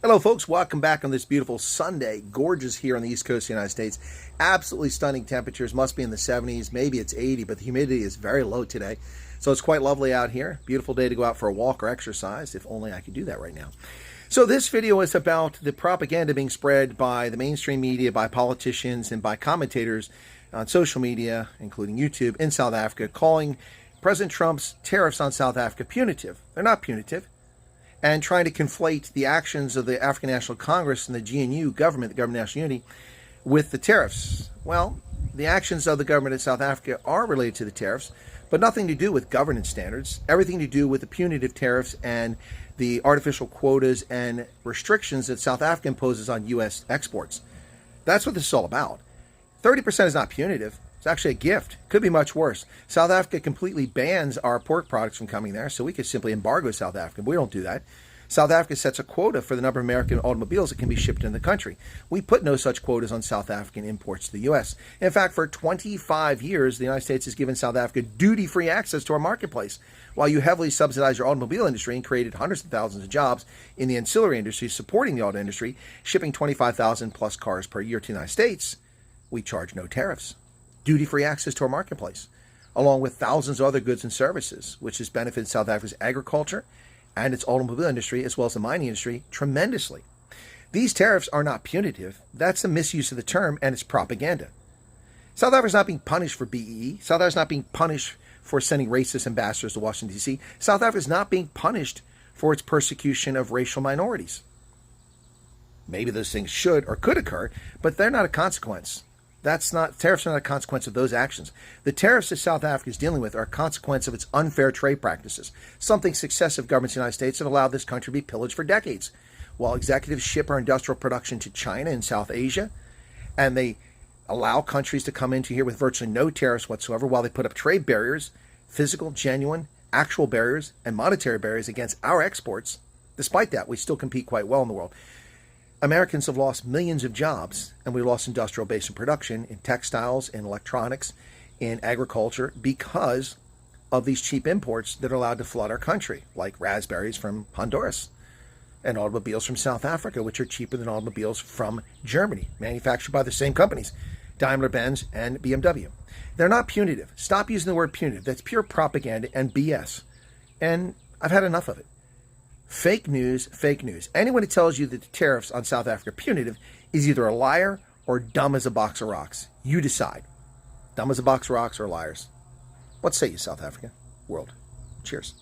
Hello, folks. Welcome back on this beautiful Sunday. Gorgeous here on the East Coast of the United States. Absolutely stunning temperatures. Must be in the 70s. Maybe it's 80, but the humidity is very low today. So it's quite lovely out here. Beautiful day to go out for a walk or exercise. If only I could do that right now. So this video is about the propaganda being spread by the mainstream media, by politicians, and by commentators on social media, including YouTube, in South Africa, calling President Trump's tariffs on South Africa punitive. They're not punitive. And trying to conflate the actions of the African National Congress and the GNU government, the Government of National Unity, with the tariffs. Well, the actions of the government of South Africa are related to the tariffs, but nothing to do with governance standards, everything to do with the punitive tariffs and the artificial quotas and restrictions that South Africa imposes on U.S. exports. That's what this is all about. 30% is not punitive. It's actually a gift. Could be much worse. South Africa completely bans our pork products from coming there, so we could simply embargo South Africa. But we don't do that. South Africa sets a quota for the number of American automobiles that can be shipped into the country. We put no such quotas on South African imports to the U.S. In fact, for 25 years, the United States has given South Africa duty-free access to our marketplace, while you heavily subsidize your automobile industry and created hundreds of thousands of jobs in the ancillary industry supporting the auto industry, shipping 25,000 plus cars per year to the United States. We charge no tariffs. Duty-free access to our marketplace, along with thousands of other goods and services, which has benefited South Africa's agriculture and its automobile industry, as well as the mining industry, tremendously. These tariffs are not punitive. That's a misuse of the term, and it's propaganda. South Africa is not being punished for BEE. South Africa is not being punished for sending racist ambassadors to Washington, D.C. South Africa is not being punished for its persecution of racial minorities. Maybe those things should or could occur, but they're not a consequence. Tariffs are not a consequence of those actions. The tariffs that South Africa is dealing with are a consequence of its unfair trade practices, something successive governments of the United States have allowed this country to be pillaged for decades. While executives ship our industrial production to China and South Asia, and they allow countries to come into here with virtually no tariffs whatsoever, while they put up trade barriers, physical, genuine, actual barriers, and monetary barriers against our exports. Despite that, we still compete quite well in the world. Americans have lost millions of jobs, and we lost industrial base and production in textiles, in electronics, in agriculture, because of these cheap imports that are allowed to flood our country, like raspberries from Honduras and automobiles from South Africa, which are cheaper than automobiles from Germany, manufactured by the same companies, Daimler-Benz and BMW. They're not punitive. Stop using the word punitive. That's pure propaganda and BS. And I've had enough of it. Fake news, fake news. Anyone who tells you that the tariffs on South Africa are punitive is either a liar or dumb as a box of rocks. You decide. Dumb as a box of rocks or liars. What say you, South Africa? World. Cheers.